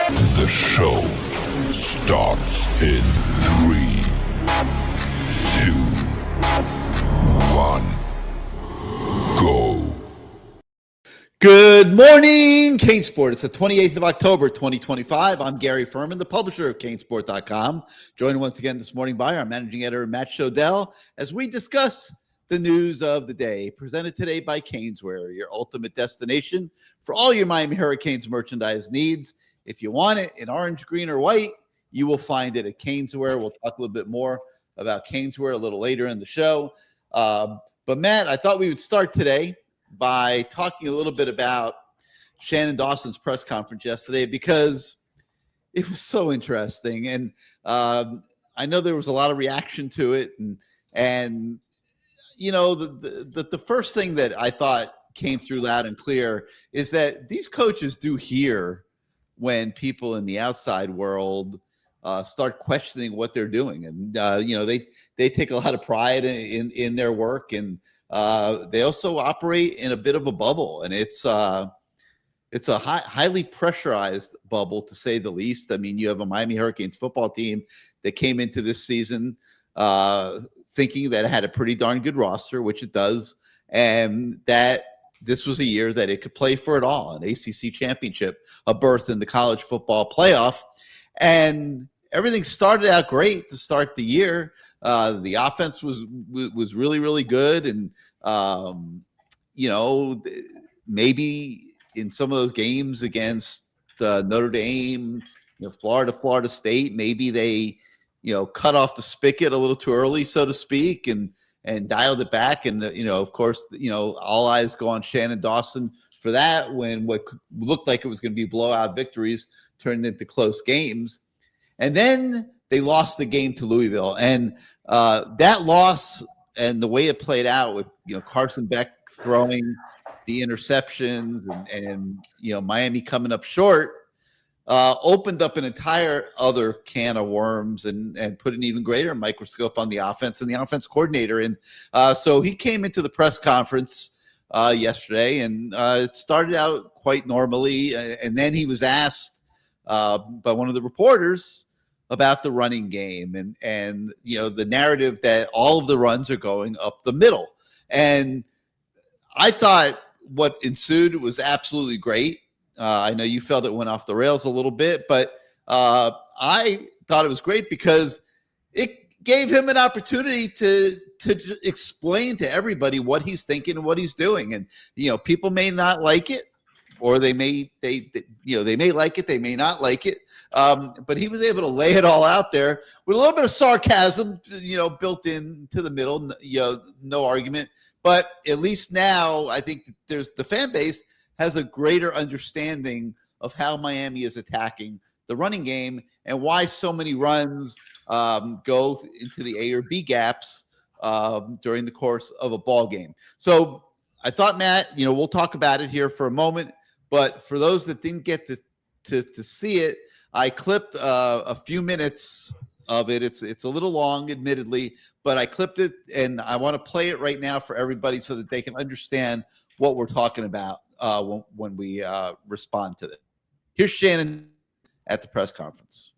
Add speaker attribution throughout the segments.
Speaker 1: The show starts in 3, 2, 1, go.
Speaker 2: Good morning, CaneSport. It's the 28th of October, 2025. I'm Gary Ferman, the publisher of CaneSport.com. Joined once again this morning by our managing editor, Matt Shodell, as we discuss the news of the day. Presented today by Caneswear, your ultimate destination for all your Miami Hurricanes merchandise needs. If you want it in orange, green, or white, you will find it at Caneswear. We'll talk a little bit more about Caneswear a little later in the show. But Matt, I thought we would start today by talking a little bit about Shannon Dawson's press conference yesterday, because it was so interesting. And I know there was a lot of reaction to it. And you know, the first thing that I thought came through loud and clear is that these coaches do hear when people in the outside world start questioning what they're doing. And, you know, they take a lot of pride in their work, and they also operate in a bit of a bubble, and it's a highly pressurized bubble, to say the least. I mean, you have a Miami Hurricanes football team that came into this season thinking that it had a pretty darn good roster, which it does, and that this was a year that it could play for it all, an ACC championship, a berth in the college football playoff. And everything started out great to start the year. The offense was really, really good. And, you know, maybe in some of those games against Notre Dame, you know, Florida State, maybe they, you know, cut off the spigot a little too early, so to speak, and dialed it back. And, you know, of course, you know, all eyes go on Shannon Dawson for that, when what looked like it was going to be blowout victories turned into close games. And then they lost the game to Louisville. And that loss and the way it played out with, you know, Carson Beck throwing the interceptions and you know, Miami coming up short, opened up an entire other can of worms and put an even greater microscope on the offense and the offense coordinator. And so he came into the press conference yesterday, and it started out quite normally. And then he was asked by one of the reporters about the running game and you know, the narrative that all of the runs are going up the middle. And I thought what ensued was absolutely great. I know you felt it went off the rails a little bit, but I thought it was great because it gave him an opportunity to explain to everybody what he's thinking and what he's doing. And, you know, people may not like it, or they may like it, they may not like it. But he was able to lay it all out there with a little bit of sarcasm, you know, built into the middle, you know, no argument. But at least now I think there's the fan base has a greater understanding of how Miami is attacking the running game and why so many runs go into the A or B gaps during the course of a ball game. So I thought, Matt, you know, we'll talk about it here for a moment, but for those that didn't get to see it, I clipped a few minutes of it. It's a little long, admittedly, but I clipped it, and I want to play it right now for everybody so that they can understand what we're talking about when we respond to it. Here's Shannon at the press conference.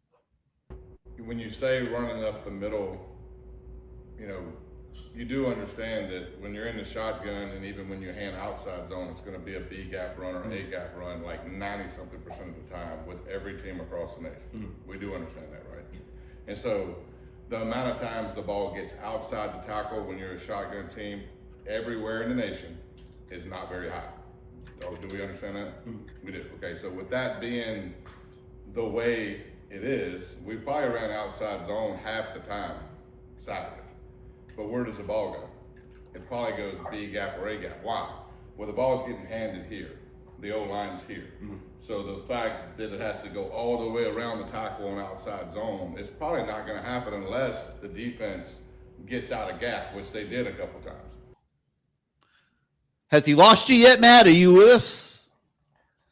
Speaker 3: When you say running up the middle, you know, you do understand that when you're in the shotgun, and even when you hand outside zone, it's going to be a B gap run or A gap run like 90-something% of the time with every team across the nation. We do understand that, right? And so the amount of times the ball gets outside the tackle when you're a shotgun team everywhere in the nation is not very high. Oh, do we understand that? We do. Okay, so with that being the way it is, we probably ran outside zone half the time Saturday. But where does the ball go? It probably goes B gap or A gap. Why? Well, the ball's getting handed here. The O-line's here. So the fact that it has to go all the way around the tackle and outside zone, it's probably not going to happen unless the defense gets out of gap, which they did a couple times.
Speaker 2: Has he lost you yet, Matt? Are you with us?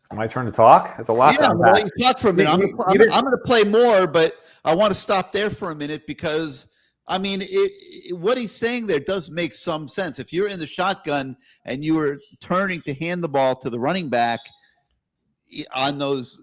Speaker 4: It's my turn to talk. It's a lot.
Speaker 2: Yeah, I'm going to talk for a minute. I'm going to play more, but I want to stop there for a minute because, I mean, what he's saying there does make some sense. If you're in the shotgun and you were turning to hand the ball to the running back on those,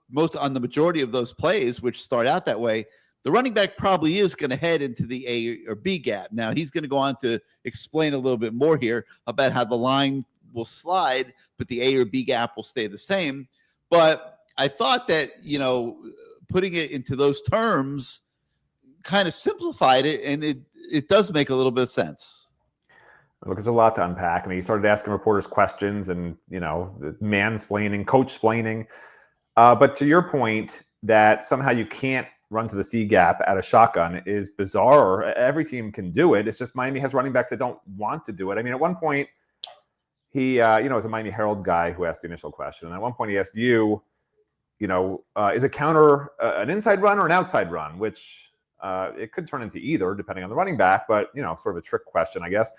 Speaker 2: most on the majority of those plays, which start out that way, the running back probably is going to head into the A or B gap. Now he's going to go on to explain a little bit more here about how the line will slide, but the A or B gap will stay the same. But I thought that, putting it into those terms kind of simplified it, and it does make a little bit of sense.
Speaker 4: Look, there's a lot to unpack. I mean, he started asking reporters questions and, mansplaining, coach-splaining. But to your point that somehow you can't run to the C gap at a shotgun is bizarre. Every team can do it. It's just Miami has running backs that don't want to do it. I mean, at one point, he, it was a Miami Herald guy who asked the initial question. And at one point he asked you, is a counter an inside run or an outside run? Which it could turn into either, depending on the running back, but, sort of a trick question, I guess.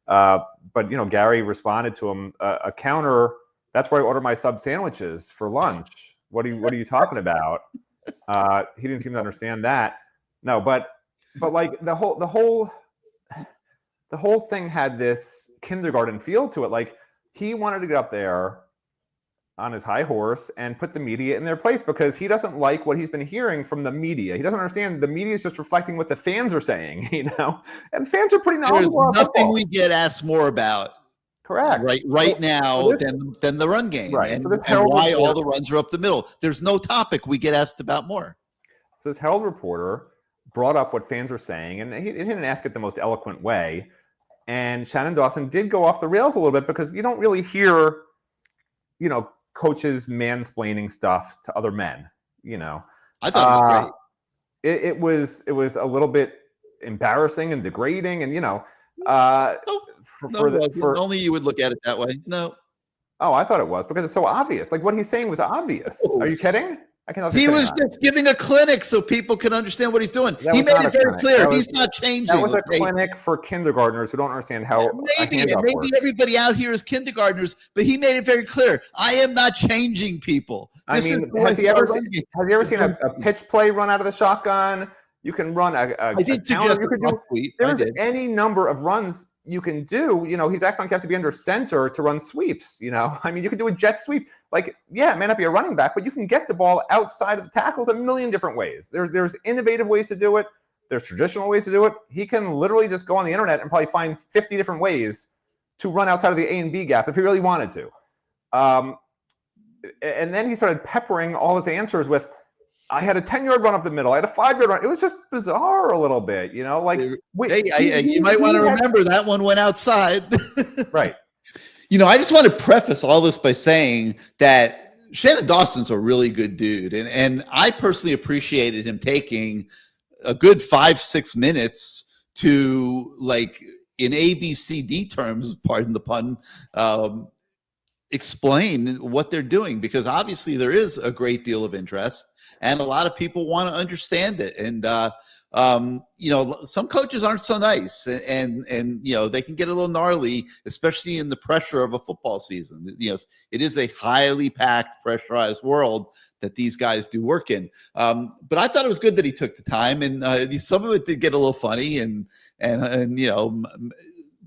Speaker 4: But Gary responded to him, a counter, that's where I order my sub sandwiches for lunch. What are you talking about? He didn't seem to understand that. No, but like the whole thing had this kindergarten feel to it. Like he wanted to get up there on his high horse and put the media in their place because he doesn't like what he's been hearing from the media. He doesn't understand the media is just reflecting what the fans are saying, and fans are pretty knowledgeable.
Speaker 2: There's nothing we get asked more about.
Speaker 4: Correct.
Speaker 2: Right now than the run game,
Speaker 4: right?
Speaker 2: And,
Speaker 4: so
Speaker 2: and why all the runs are up the middle. There's no topic we get asked about more.
Speaker 4: So this Herald reporter brought up what fans are saying, and he didn't ask it the most eloquent way. And Shannon Dawson did go off the rails a little bit because you don't really hear, coaches mansplaining stuff to other men.
Speaker 2: I thought it was great.
Speaker 4: It was a little bit embarrassing and degrading, and
Speaker 2: only you would look at it that way. No.
Speaker 4: Oh, I thought it was because it's so obvious. Like what he's saying was obvious. Are you kidding? I cannot.
Speaker 2: He was just giving a clinic so people can understand what he's doing. He made it very clear. He's not changing.
Speaker 4: That was a clinic for kindergartners who don't understand how.
Speaker 2: Maybe everybody out here is kindergartners, but he made it very clear. I am not changing people.
Speaker 4: Has he ever seen a pitch play run out of the shotgun? You can run a counter. There's any number of runs you can do. He's acting like you have to be under center to run sweeps. You can do a jet sweep. Like, yeah, it may not be a running back, but you can get the ball outside of the tackles a million different ways. There's innovative ways to do it. There's traditional ways to do it. He can literally just go on the internet and probably find 50 different ways to run outside of the A and B gap if he really wanted to. And then he started peppering all his answers with, I had a 10-yard run up the middle. I had a 5-yard run. It was just bizarre a little bit, you might want to remember that one went outside. Right.
Speaker 2: I just want to preface all this by saying that Shannon Dawson's a really good dude. And I personally appreciated him taking a good 5-6 minutes to, like, in ABCD terms, pardon the pun, explain what they're doing, because obviously there is a great deal of interest and a lot of people want to understand it. And, some coaches aren't so nice and they can get a little gnarly, especially in the pressure of a football season. It is a highly packed, pressurized world that these guys do work in. But I thought it was good that he took the time, and some of it did get a little funny and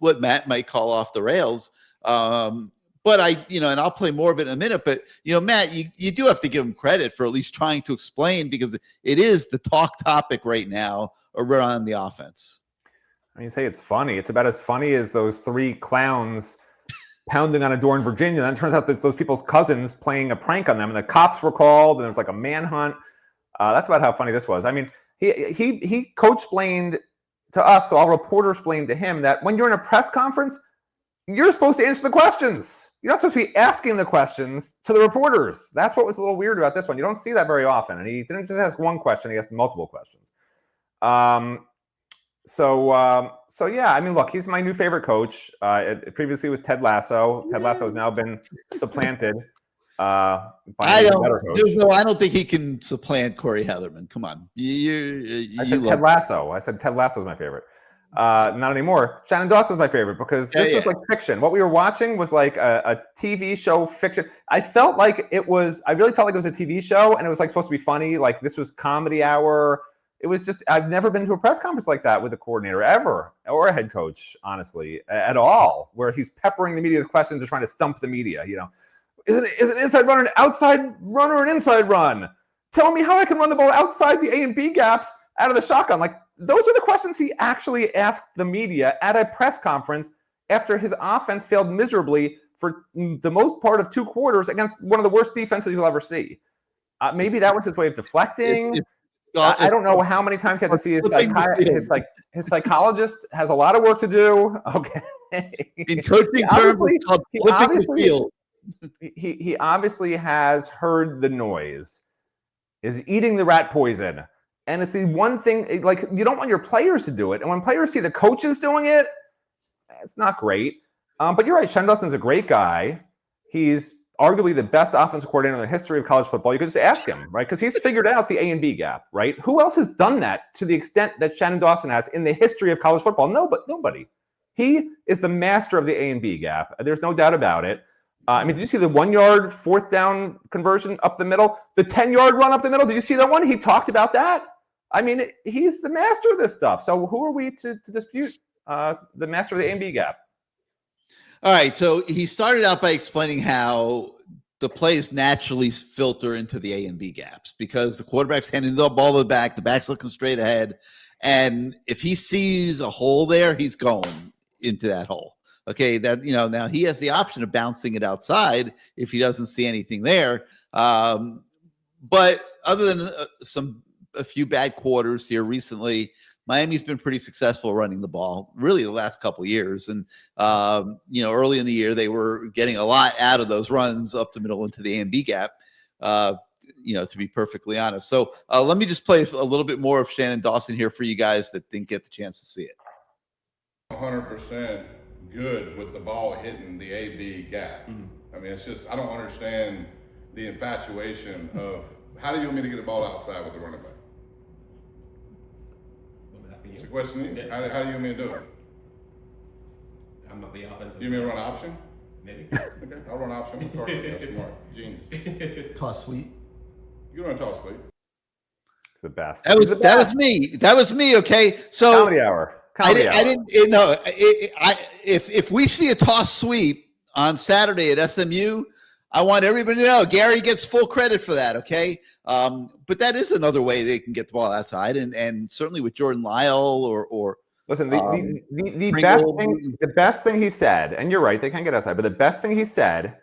Speaker 2: what Matt might call off the rails. But and I'll play more of it in a minute, but, Matt, you do have to give him credit for at least trying to explain, because it is the talk topic right now around the offense.
Speaker 4: You say it's funny. It's about as funny as those 3 clowns pounding on a door in Virginia. Then it turns out that those people's cousins playing a prank on them, and the cops were called, and there was like a manhunt. That's about how funny this was. I mean, he coach-splained to us, so all reporters explained to him that when you're in a press conference, you're supposed to answer the questions. You're not supposed to be asking the questions to the reporters. That's what was a little weird about this one. You don't see that very often. And he didn't just ask one question. He asked multiple questions. So yeah, I mean, look, he's my new favorite coach. Previously it was Ted Lasso. Ted Lasso has now been supplanted by a better coach.
Speaker 2: I don't think he can supplant Corey Heatherman. Come on.
Speaker 4: I said Ted Lasso. I said Ted Lasso is my favorite. Not anymore. Shannon Dawson's my favorite because this was like fiction. What we were watching was like a TV show fiction. I really felt like it was a TV show, and it was like supposed to be funny. Like this was comedy hour. It was just, I've never been to a press conference like that with a coordinator ever, or a head coach, honestly, at all, where he's peppering the media with questions or trying to stump the media. Is an inside runner an outside run or an inside run? Tell me how I can run the ball outside the A and B gaps out of the shotgun. Like, those are the questions he actually asked the media at a press conference after his offense failed miserably for the most part of 2 quarters against one of the worst defenses you'll ever see. Maybe that was his way of deflecting. I don't know how many times he had to see his psychologist has a lot of work to do. Okay.
Speaker 2: In coaching terms, it's called flipping the field.
Speaker 4: He obviously has heard the noise, is eating the rat poison. And it's the one thing, like, you don't want your players to do it. And when players see the coaches doing it, it's not great. But you're right, Shannon Dawson's a great guy. He's arguably the best offensive coordinator in the history of college football. You could just ask him, right? Because he's figured out the A and B gap, right? Who else has done that to the extent that Shannon Dawson has in the history of college football? Nobody. He is the master of the A and B gap. There's no doubt about it. I mean, did you see the 1 yard 4th down conversion up the middle? The 10-yard run up the middle? Did you see that one? He talked about that. I mean, he's the master of this stuff. So who are we to dispute the master of the A and B gap?
Speaker 2: All right, so he started out by explaining how the plays naturally filter into the A and B gaps because the quarterback's handing the ball to the back's looking straight ahead, and if he sees a hole there, he's going into that hole. Okay, that now he has the option of bouncing it outside if he doesn't see anything there. But other than a few bad quarters here recently, Miami's been pretty successful running the ball, really the last couple of years. And, early in the year, they were getting a lot out of those runs up the middle into the A and B gap, to be perfectly honest. So let me just play a little bit more of Shannon Dawson here for you guys that didn't get the chance to see it.
Speaker 3: 100% good with the ball hitting the A-B gap. I mean, it's just, I don't understand the infatuation of, how do you want me to get the ball outside with the running back? It's a question to you. How do you want me to do it?
Speaker 5: I'm not the offensive.
Speaker 3: You mean run option?
Speaker 5: Maybe.
Speaker 3: Okay, I'll run option. That's smart. Genius.
Speaker 2: Toss sweep.
Speaker 3: You run toss sweep.
Speaker 4: The best.
Speaker 2: That was me. That was me. Okay, so
Speaker 4: Comedy hour.
Speaker 2: If we see a toss sweep on Saturday at SMU, I want everybody to know Gary gets full credit for that. Okay, but that is another way they can get the ball outside, and certainly with Jordan Lyle or
Speaker 4: listen, the best thing he said, and you're right, they can't get outside, but the best thing he said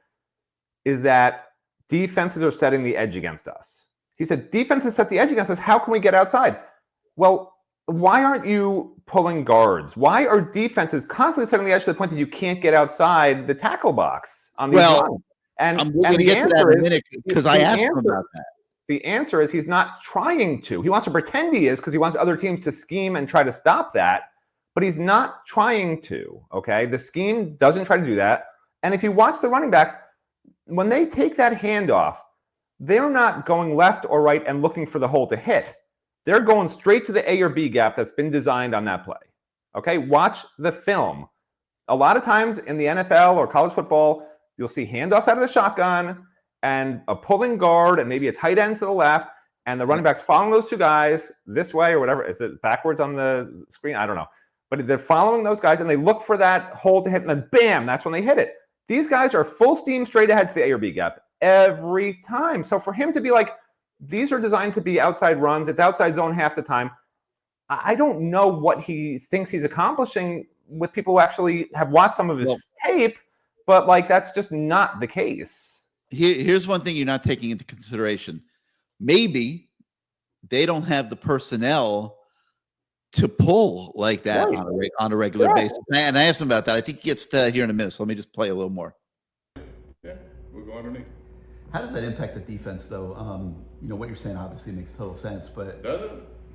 Speaker 4: is that defenses are setting the edge against us. He said defenses set the edge against us. How can we get outside? Well, why aren't you pulling guards? Why are defenses constantly setting the edge to the point that you can't get outside the tackle box on these runs? And
Speaker 2: I'm going to get to that in a minute because I asked him about that.
Speaker 4: The answer is he's not trying to. He wants to pretend he is because he wants other teams to scheme and try to stop that, but he's not trying to, okay? The scheme doesn't try to do that. And if you watch the running backs, when they take that handoff, they're not going left or right and looking for the hole to hit. They're going straight to the A or B gap that's been designed on that play. Okay, watch the film. A lot of times in the NFL or college football, you'll see handoffs out of the shotgun and a pulling guard and maybe a tight end to the left, and the running backs following those two guys this way or whatever. Is it backwards on the screen? I don't know. But they're following those guys, and they look for that hole to hit, and then bam, that's when they hit it. These guys are full steam straight ahead to the A or B gap every time. So for him to be like, these are designed to be outside runs, it's outside zone half the time, I don't know what he thinks he's accomplishing with people who actually have watched some of his tape, but like that's just not the case.
Speaker 2: Here's one thing you're not taking into consideration. Maybe they don't have the personnel to pull like that on a regular basis. And I asked him about that. I think he gets to here in a minute, so let me just play a little more.
Speaker 3: Yeah, we'll go underneath.
Speaker 2: How does that impact the defense, though? What you're saying obviously makes total sense, but
Speaker 3: does it?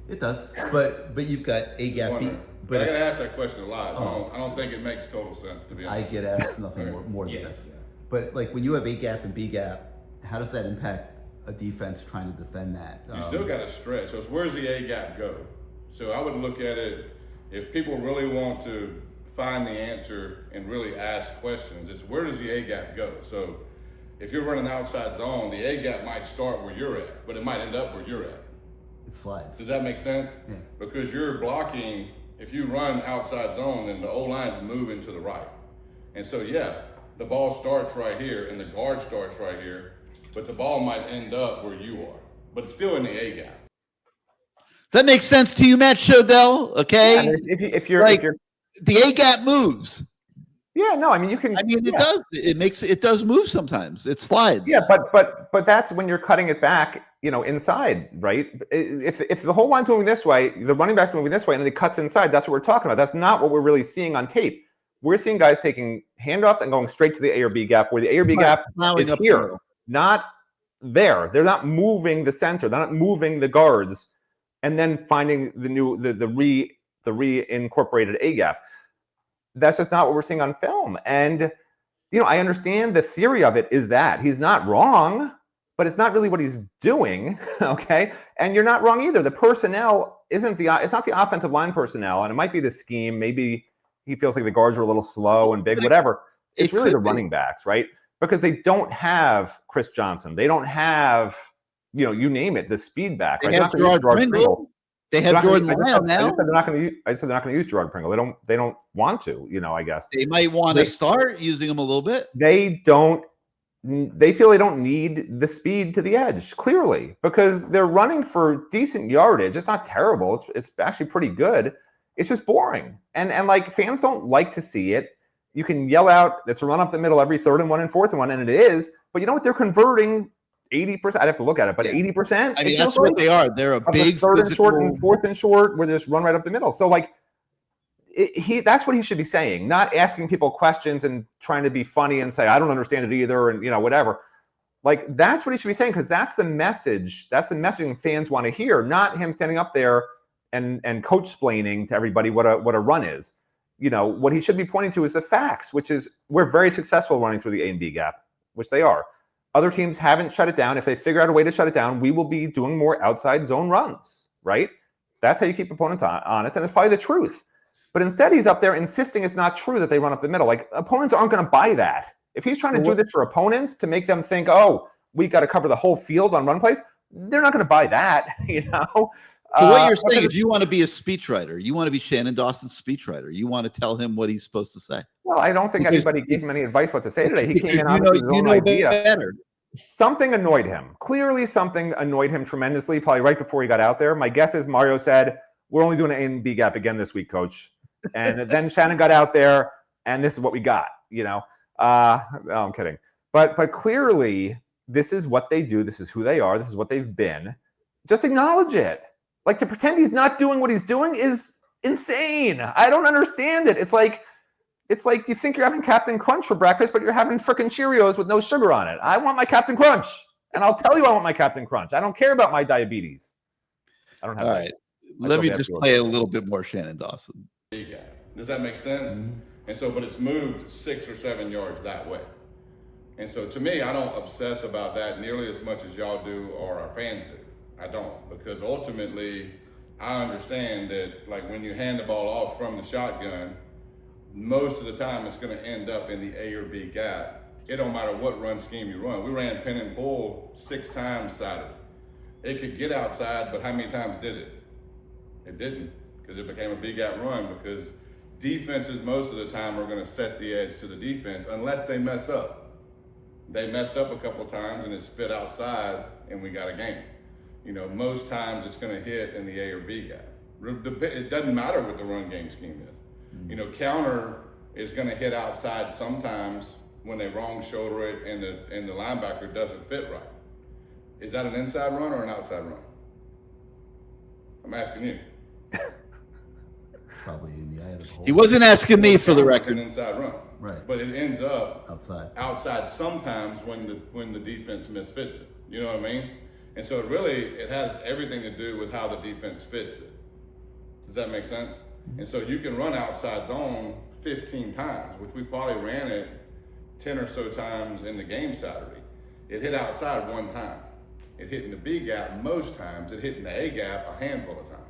Speaker 2: It does. But you've got A gap.
Speaker 3: But I get asked that question a lot. I don't think it makes total sense, to be honest.
Speaker 2: I get asked nothing more than this. Yeah. But like when you have A gap and B gap, how does that impact a defense trying to defend that?
Speaker 3: You still got to stretch. So where's the A gap go? So I would look at it, if people really want to find the answer and really ask questions, it's where does the A gap go? So if you're running outside zone, the A gap might start where you're at, but it might end up where you're at.
Speaker 2: It slides.
Speaker 3: Does that make sense?
Speaker 2: Yeah.
Speaker 3: Because you're blocking, if you run outside zone, then the O-line's moving to the right. And so, yeah, the ball starts right here and the guard starts right here, but the ball might end up where you are, but it's still in the A gap.
Speaker 2: Does that make sense to you, Matt Shodell? Okay.
Speaker 4: Yeah, if you're
Speaker 2: the A gap moves.
Speaker 4: Yeah, no, I mean you can.
Speaker 2: I mean, it
Speaker 4: yeah.
Speaker 2: does. It does move sometimes. It slides.
Speaker 4: Yeah, but that's when you're cutting it back, inside, right? If the whole line's moving this way, the running back's moving this way, and then it cuts inside, that's what we're talking about. That's not what we're really seeing on tape. We're seeing guys taking handoffs and going straight to the A or B gap, where the A or B gap is here, not there. They're not moving the center. They're not moving the guards, and then finding the reincorporated A gap. That's just not what we're seeing on film. And I understand the theory of it is that he's not wrong, but it's not really what he's doing. Okay, and you're not wrong either. The personnel it's not the offensive line personnel, and it might be the scheme. Maybe he feels like the guards are a little slow and big, whatever. It's really the running backs, right? Because they don't have Chris Johnson. They don't have, you name it, the speed back.
Speaker 2: They
Speaker 4: right?
Speaker 2: have Gerard Pringle. They have Jordan Lyle now.
Speaker 4: I said they're not going to use Gerard Pringle. They don't want to, I guess.
Speaker 2: They might want to start using him a little bit.
Speaker 4: They feel they don't need the speed to the edge, clearly, because they're running for decent yardage. It's not terrible. It's actually pretty good. It's just boring. And like fans don't like to see it. You can yell out, it's a run up the middle every 3rd and 1 and 4th and 1, and it is. But you know what? They're converting 80%. I'd have to look at it, but 80%.
Speaker 2: I mean, that's what they are. They're a big
Speaker 4: 3rd and short and 4th and short, where they just run right up the middle. So like, that's what he should be saying, not asking people questions and trying to be funny and say, I don't understand it either, and whatever. Like, that's what he should be saying, because that's the message. That's the messaging fans want to hear, not him standing up there and coach-splaining to everybody what a run is. What he should be pointing to is the facts, which is we're very successful running through the A and B gap, which they are. Other teams haven't shut it down. If they figure out a way to shut it down, we will be doing more outside zone runs, right? That's how you keep opponents honest, and it's probably the truth. But instead, he's up there insisting it's not true that they run up the middle. Like, opponents aren't going to buy that. If he's trying to do this for opponents to make them think, oh, we got to cover the whole field on run plays, they're not going to buy that,
Speaker 2: So what you're saying is you want to be a speechwriter. You want to be Shannon Dawson's speechwriter. You want to tell him what he's supposed to say.
Speaker 4: Well, I don't think anybody gave him any advice what to say today. He came in on his own idea.
Speaker 2: Better.
Speaker 4: Something annoyed him. Clearly, something annoyed him tremendously, probably right before he got out there. My guess is Mario said, we're only doing an A and B gap again this week, coach. And then Shannon got out there, and this is what we got, No, I'm kidding. But clearly, this is what they do. This is who they are. This is what they've been. Just acknowledge it. Like, to pretend he's not doing what he's doing is insane. I don't understand it. It's like you think you're having Captain Crunch for breakfast, but you're having frickin' Cheerios with no sugar on it. I want my Captain Crunch, and I'll tell you I want my Captain Crunch. I don't care about my diabetes. I don't have.
Speaker 2: All right. Let me just play a little bit more Shannon Dawson.
Speaker 3: Does that make sense? Mm-hmm. And so, but it's moved 6 or 7 yards that way. And so to me, I don't obsess about that nearly as much as y'all do or our fans do. I don't, because ultimately I understand that, like, when you hand the ball off from the shotgun, most of the time it's going to end up in the A or B gap. It don't matter what run scheme you run. We ran pin and pull 6 times Saturday. It could get outside, but how many times did it? It didn't, because it became a B gap run, because defenses most of the time are going to set the edge to the defense unless they mess up. They messed up a couple times and it spit outside and we got a game. Most times it's going to hit in the A or B gap. It doesn't matter what the run game scheme is. Counter is going to hit outside sometimes when they wrong shoulder it and the linebacker doesn't fit right. Is that an inside run or an outside run? I'm asking you.
Speaker 6: Probably in the eye of the hole.
Speaker 2: He wasn't asking me, for the record.
Speaker 3: An inside run,
Speaker 6: right?
Speaker 3: But it ends up
Speaker 6: outside
Speaker 3: sometimes when the defense misfits it. You know what I mean? And so it has everything to do with how the defense fits it. Does that make sense? Mm-hmm. And so you can run outside zone 15 times, which we probably ran it 10 or so times in the game Saturday. It hit outside 1 time. It hit in the B gap most times. It hit in the A gap a handful of times.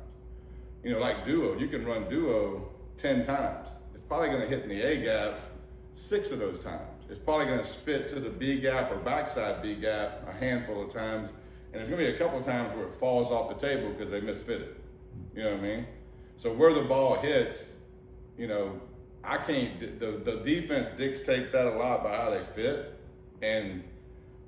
Speaker 3: Like duo, you can run duo 10 times. It's probably going to hit in the A gap 6 of those times. It's probably going to spit to the B gap or backside B gap a handful of times. And there's going to be a couple of times where it falls off the table because they misfit it. You know what I mean? So where the ball hits, I can't. The defense dictates that a lot by how they fit, and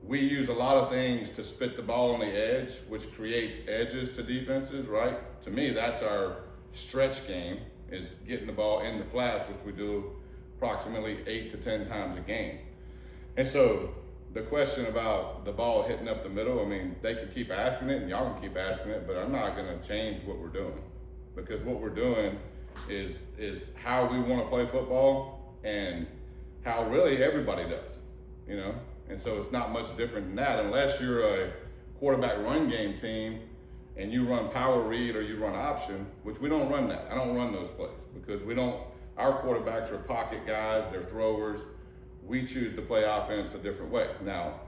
Speaker 3: we use a lot of things to spit the ball on the edge, which creates edges to defenses. Right? To me, that's our stretch game, is getting the ball in the flats, which we do approximately 8 to 10 times a game. And so the question about the ball hitting up the middle, I mean, they can keep asking it and y'all can keep asking it, but I'm not going to change what we're doing, because what we're doing is how we want to play football and how really everybody does, you know? And so it's not much different than that, unless you're a quarterback run game team and you run power read or you run option, which we don't run that. I don't run those plays because our quarterbacks are pocket guys, they're throwers. We choose to play offense a different way. Now,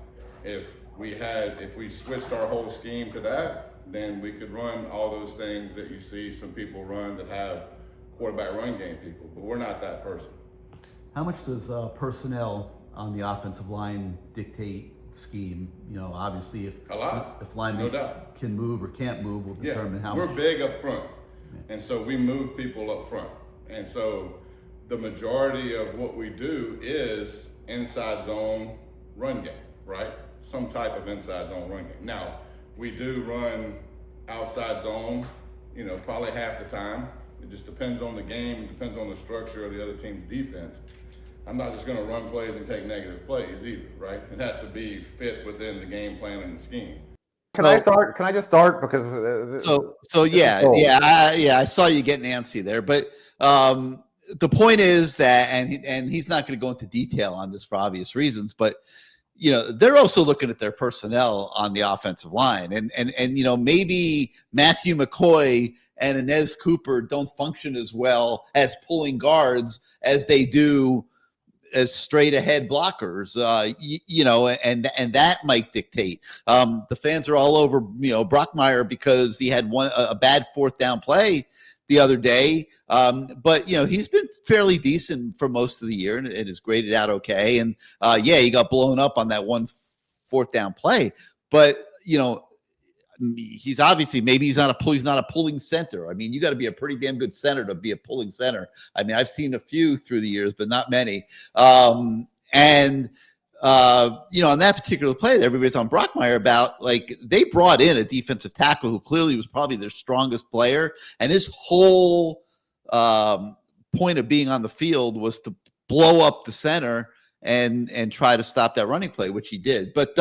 Speaker 3: if we switched our whole scheme to that, then we could run all those things that you see some people run that have quarterback run game people, but we're not that person.
Speaker 2: How much does personnel on the offensive line dictate scheme? You know, obviously if linemen
Speaker 3: no doubt.
Speaker 2: can move or can't move will determine how much.
Speaker 3: We're big up front, and so we move people up front. And so the majority of what we do is inside zone run game, right? Some type of inside zone run game. Now, we do run outside zone, you know, probably half the time. It just depends on the game, it depends on the structure of the other team's defense. I'm not just gonna run plays and take negative plays either, right? It has to be fit within the game plan and the scheme.
Speaker 4: Can I start? Can I just start? Because
Speaker 2: I saw you getting antsy there, but the point is that, and he's not going to go into detail on this for obvious reasons, but you know, they're also looking at their personnel on the offensive line, and you know, maybe Matthew McCoy and Inez Cooper don't function as well as pulling guards as they do as straight ahead blockers, you know, and that might dictate. The fans are all over, you know, Brockmeyer because he had a bad fourth down play the other day. But, you know, he's been fairly decent for most of the year and is graded out okay. And he got blown up on that one fourth down play. But, you know, he's obviously, maybe he's not a pulling center. I mean, you got to be a pretty damn good center to be a pulling center. I mean, I've seen a few through the years, but not many. You know, on that particular play that everybody's on Brockmeyer about, like, they brought in a defensive tackle who clearly was probably their strongest player, and his whole point of being on the field was to blow up the center and try to stop that running play, which he did. But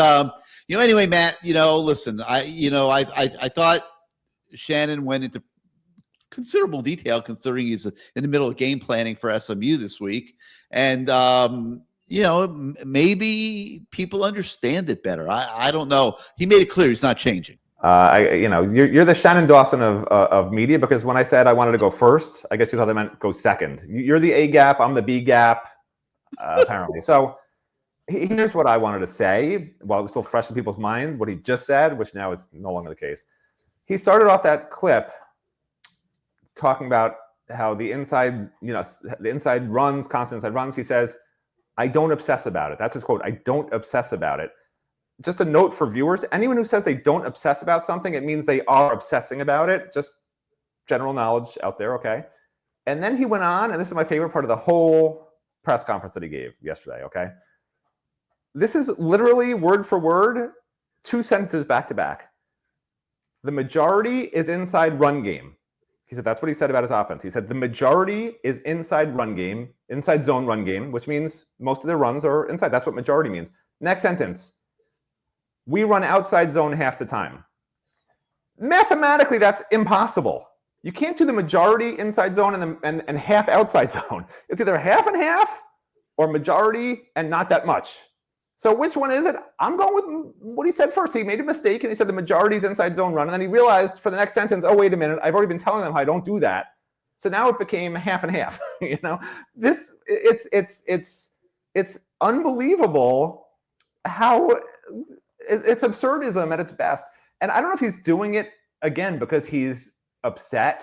Speaker 2: you know, anyway, Matt, you know, listen, I thought Shannon went into considerable detail considering he's in the middle of game planning for SMU this week. And, you know, maybe people understand it better. I don't know. He made it clear he's not changing.
Speaker 4: You know, you're the Shannon Dawson of media, because when I said I wanted to go first, I guess you thought I meant go second. You're the A gap, I'm the B gap, apparently. So here's what I wanted to say while it was still fresh in people's mind, what he just said, which now is no longer the case. He started off that clip talking about how the inside, you know, the inside runs, constant inside runs. He says, I don't obsess about it. That's his quote. I don't obsess about it. Just a note for viewers, anyone who says they don't obsess about something, it means they are obsessing about it. Just general knowledge out there, okay? And then he went on, and this is my favorite part of the whole press conference that he gave yesterday, okay? This is literally word for word, 2 sentences back to back. The majority is inside run game. He said that's what he said about his offense. He said the majority is inside run game, inside zone run game, which means most of their runs are inside. That's what majority means. Next sentence. We run outside zone half the time. Mathematically, that's impossible. You can't do the majority inside zone and half outside zone. It's either half and half or majority and not that much. So which one is it? I'm going with what he said first. He made a mistake and he said the majority is inside zone run. And then he realized for the next sentence, oh, wait a minute, I've already been telling them how I don't do that. So now it became half and half. You know, it's unbelievable how it's absurdism at its best. And I don't know if he's doing it again because he's upset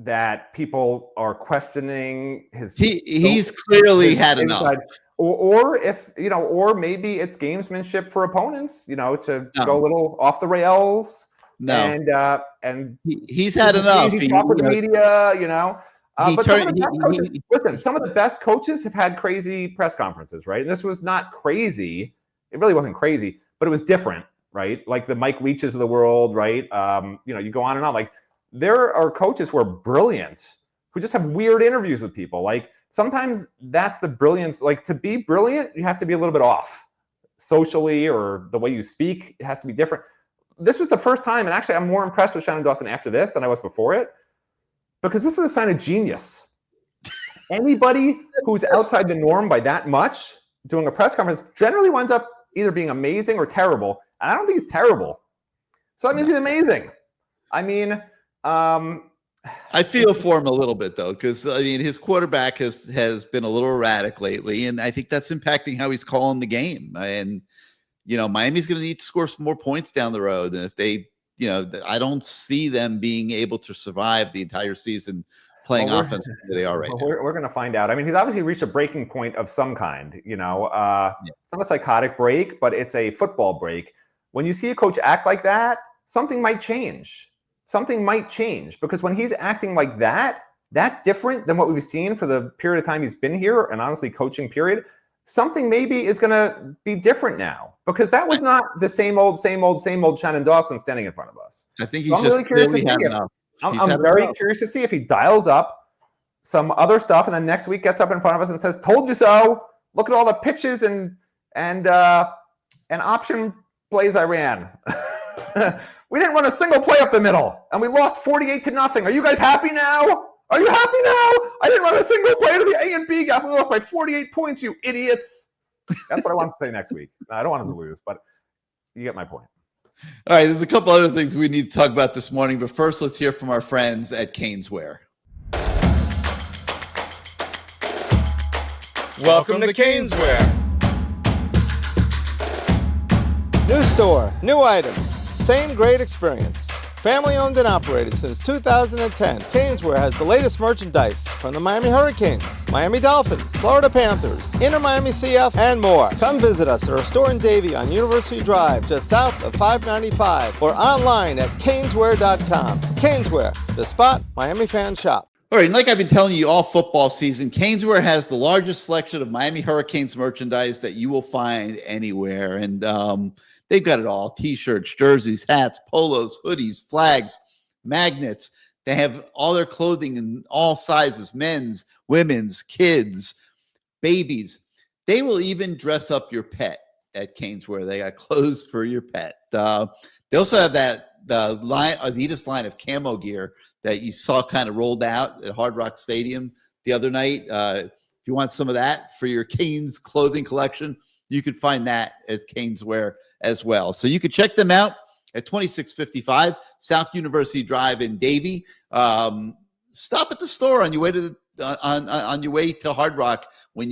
Speaker 4: that people are questioning his.
Speaker 2: He's clearly had enough.
Speaker 4: Or if, you know, or maybe it's gamesmanship for opponents, you know, to go a little off the rails.
Speaker 2: No.
Speaker 4: And
Speaker 2: he's had enough.
Speaker 4: He's talked with the media, you know. But some of the best coaches, listen, some of the best coaches have had crazy press conferences, right? And this was not crazy. It really wasn't crazy, but it was different, right? Like the Mike Leaches of the world, right? You go on and on. Like there are coaches who are brilliant, who just have weird interviews with people. Like sometimes that's the brilliance. Like to be brilliant, you have to be a little bit off socially, or the way you speak, it has to be different. This was the first time, and actually I'm more impressed with Shannon Dawson after this than I was before it, because this is a sign of genius. Anybody who's outside the norm by that much doing a press conference generally winds up either being amazing or terrible. And I don't think he's terrible. So that means he's amazing. I mean,
Speaker 2: I feel for him a little bit, though, because, I mean, his quarterback has been a little erratic lately, and I think that's impacting how he's calling the game. And, Miami's going to need to score some more points down the road. And if they, I don't see them being able to survive the entire season playing offense the way they are right now.
Speaker 4: We're going to find out. I mean, he's obviously reached a breaking point of some kind. It's not a psychotic break, but it's a football break. When you see a coach act like that, something might change. Something might change, because when he's acting like that different than what we've seen for the period of time he's been here, and honestly coaching period, something maybe is going to be different now, because that was not the same old Shannon Dawson standing in front of us.
Speaker 2: I think he's
Speaker 4: I'm really curious to see I'm very curious to see if he dials up some other stuff and then next week gets up in front of us and says, "Told you so. Look at all the pitches and option plays I ran. We didn't run a single play up the middle, and we lost 48-0. Are you guys happy now? Are you happy now? I didn't run a single play to the A and B gap. We lost by 48 points, you idiots." That's what I want to say next week. I don't want him to lose, but you get my point.
Speaker 2: All right, there's a couple other things we need to talk about this morning, but first let's hear from our friends at CaneSport.
Speaker 7: Welcome to CaneSport. New store, new items, same great experience. Family owned and operated since 2010, CaneSport has the latest merchandise from the Miami Hurricanes, Miami Dolphins, Florida Panthers, Inter Miami CF, and more. Come visit us at our store in Davie on University Drive, just south of 595, or online at caneswear.com. CaneSport, the spot Miami fans shop.
Speaker 2: All right, and like I've been telling you all football season, CaneSport has the largest selection of Miami Hurricanes merchandise that you will find anywhere. And they've got it all: T-shirts, jerseys, hats, polos, hoodies, flags, magnets. They have all their clothing in all sizes: men's, women's, kids, babies. They will even dress up your pet at CaneSport. They got clothes for your pet. They also have the Adidas line of camo gear that you saw kind of rolled out at Hard Rock Stadium the other night. If you want some of that for your Canes clothing collection, you can find that as CaneSport as well. So you can check them out at 2655 South University Drive in Davie. Stop at the store on your way to on your way to Hard Rock when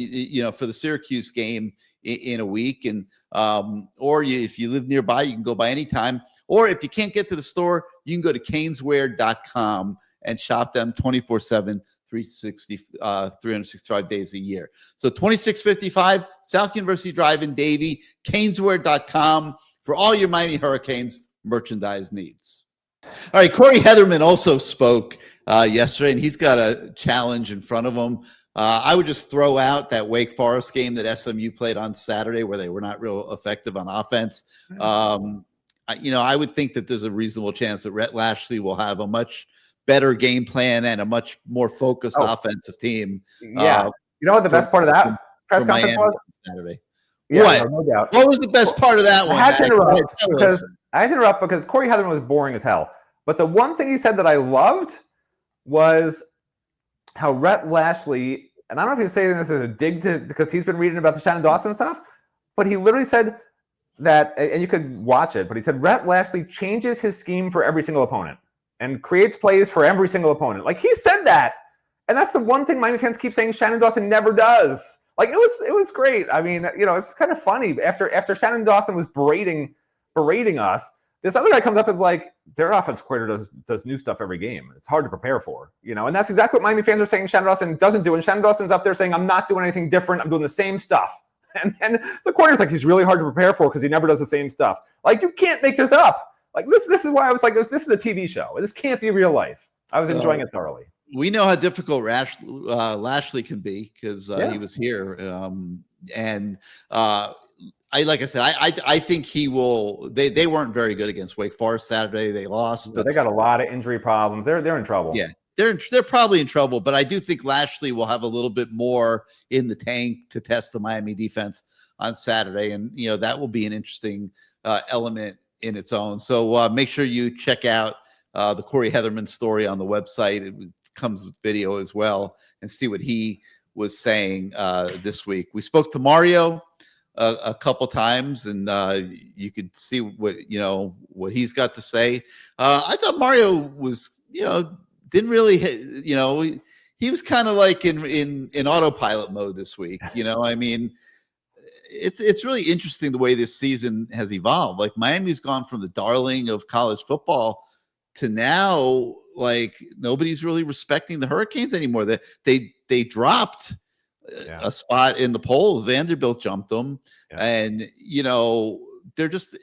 Speaker 2: for the Syracuse game in a week, and if you live nearby, you can go by anytime. Or if you can't get to the store, you can go to caneswear.com and shop them 24/7, 365 days a year. So 2655 South University Drive in Davie, caneswear.com for all your Miami Hurricanes merchandise needs. All right, Corey Heatherman also spoke yesterday, and he's got a challenge in front of him. I would just throw out that Wake Forest game that SMU played on Saturday, where they were not real effective on offense. I would think that there's a reasonable chance that Rhett Lashley will have a much better game plan and a much more focused offensive team.
Speaker 4: Yeah. You know what the best part of that press conference was?
Speaker 2: Saturday.
Speaker 4: Yeah,
Speaker 2: what?
Speaker 4: No doubt.
Speaker 2: What was the best part of that one?
Speaker 4: I had to interrupt because Corey Heatherman was boring as hell. But the one thing he said that I loved was how Rhett Lashley, and I don't know if he was saying this as a dig to, because he's been reading about the Shannon Dawson stuff, but he literally said that, and you could watch it, but he said Rhett Lashley changes his scheme for every single opponent and creates plays for every single opponent. Like, he said that. And that's the one thing Miami fans keep saying Shannon Dawson never does. Like, it was great. I mean, it's kind of funny. After Shannon Dawson was berating us, this other guy comes up and is like, their offense coordinator does new stuff every game. It's hard to prepare for, and that's exactly what Miami fans are saying Shannon Dawson doesn't do. And Shannon Dawson's up there saying, I'm not doing anything different. I'm doing the same stuff. And the coordinator's like, he's really hard to prepare for because he never does the same stuff. Like, you can't make this up. Like, this is why I was like, this is a TV show. This can't be real life. I was enjoying it thoroughly.
Speaker 2: we know how difficult Lashley can be because he was here. And like I said, I think he will. They weren't very good against Wake Forest Saturday. They lost, but
Speaker 4: they got a lot of injury problems. They're in trouble.
Speaker 2: Yeah, they're probably in trouble. But I do think Lashley will have a little bit more in the tank to test the Miami defense on Saturday, and that will be an interesting element in its own. So make sure you check out the Corey Heatherman story on the website. It comes with video as well, and see what he was saying this week. We spoke to Mario a couple times, and you could see what he's got to say. I thought Mario was, didn't really hit, he was kind of like in autopilot mode this week. I mean, it's really interesting the way this season has evolved. Like Miami's gone from the darling of college football to now, like nobody's really respecting the Hurricanes anymore. That they dropped a spot in the polls. Vanderbilt jumped them, and they're just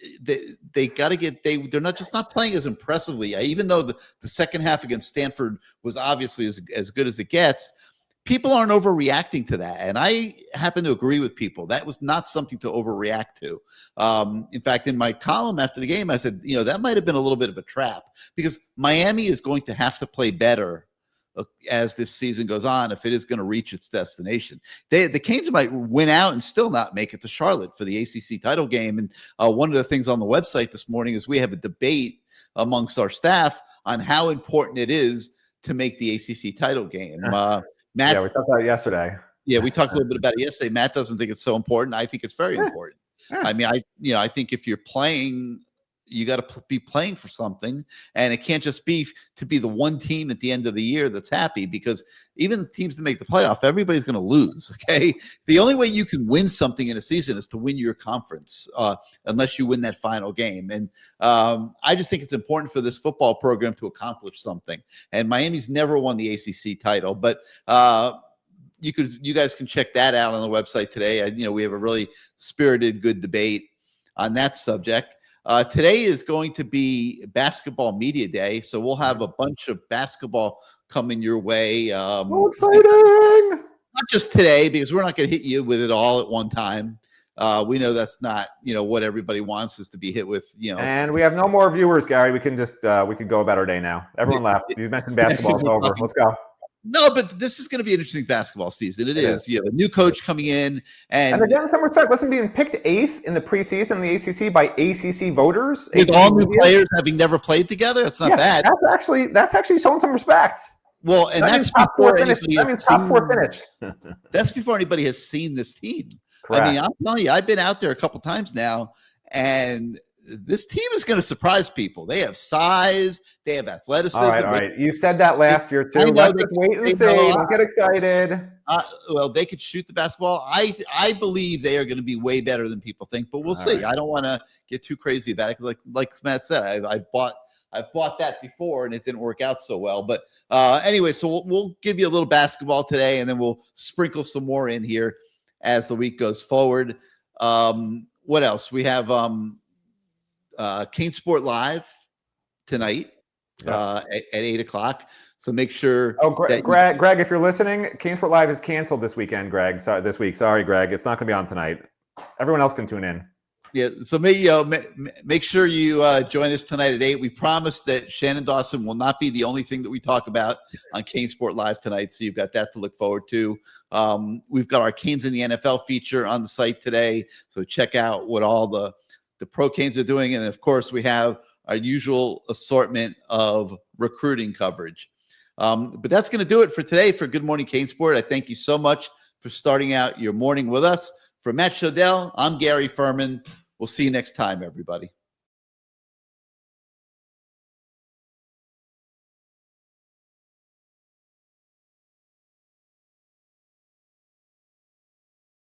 Speaker 2: they got to get they're not playing as impressively. Even though the second half against Stanford was obviously as good as it gets, people aren't overreacting to that, and I happen to agree with people. That was not something to overreact to. In fact, in my column after the game, I said, that might have been a little bit of a trap because Miami is going to have to play better as this season goes on if it is going to reach its destination. The Canes might win out and still not make it to Charlotte for the ACC title game. And one of the things on the website this morning is we have a debate amongst our staff on how important it is to make the ACC title game. Matt,
Speaker 4: we talked about it yesterday.
Speaker 2: Yeah, we talked a little bit about it yesterday. Matt doesn't think it's so important. I think it's very important. I mean, I think if you're playing, you got to be playing for something, and it can't just be to be the one team at the end of the year that's happy, because even the teams that make the playoff, everybody's going to lose. Okay, the only way you can win something in a season is to win your conference, unless you win that final game. And I just think it's important for this football program to accomplish something. And Miami's never won the ACC title, but you guys can check that out on the website today. We have a really spirited, good debate on that subject. Today is going to be Basketball Media Day, so we'll have a bunch of basketball coming your way.
Speaker 4: So exciting!
Speaker 2: Not just today, because we're not going to hit you with it all at one time. We know that's not, what everybody wants is to be hit with,
Speaker 4: And we have no more viewers, Gary. We can just we can go about our day now. Everyone left. You mentioned basketball is over. Let's go.
Speaker 2: No, but this is going to be an interesting basketball season. It is. You have a new coach coming in. And
Speaker 4: they're getting some respect. Listen, being picked 8th in the preseason in the ACC by ACC voters.
Speaker 2: With
Speaker 4: ACC
Speaker 2: all new
Speaker 4: media.
Speaker 2: players having never played together, it's not bad.
Speaker 4: That's actually showing some respect.
Speaker 2: Well, and
Speaker 4: that
Speaker 2: that's
Speaker 4: means top 4 finish.
Speaker 2: anybody
Speaker 4: That means top 4 finish.
Speaker 2: That's before anybody has seen this team.
Speaker 4: Correct.
Speaker 2: I mean, I'm telling you, I've been out there a couple times now, and this team is going to surprise people. They have size. They have athleticism.
Speaker 4: All right. You said that last year, too. Let's just wait and see. Don't get excited.
Speaker 2: Well, they could shoot the basketball. I believe they are going to be way better than people think, but we'll see. Right. I don't want to get too crazy about it. Like Matt said, I've bought that before, and it didn't work out so well. But anyway, so we'll give you a little basketball today, and then we'll sprinkle some more in here as the week goes forward. What else? We have CaneSport Live tonight at 8:00. So make sure.
Speaker 4: Oh, Greg, if you're listening, CaneSport Live is canceled this weekend, Greg. Sorry, this week. Sorry, Greg. It's not going to be on tonight. Everyone else can tune in.
Speaker 2: Yeah, so make sure you join us tonight at 8. We promise that Shannon Dawson will not be the only thing that we talk about on CaneSport Live tonight, so you've got that to look forward to. We've got our Canes in the NFL feature on the site today, so check out what all the pro Canes are doing. And, of course, we have our usual assortment of recruiting coverage. But that's going to do it for today for Good Morning CaneSport. I thank you so much for starting out your morning with us. For Matt Shodell, I'm Gary Ferman. We'll see you next time, everybody.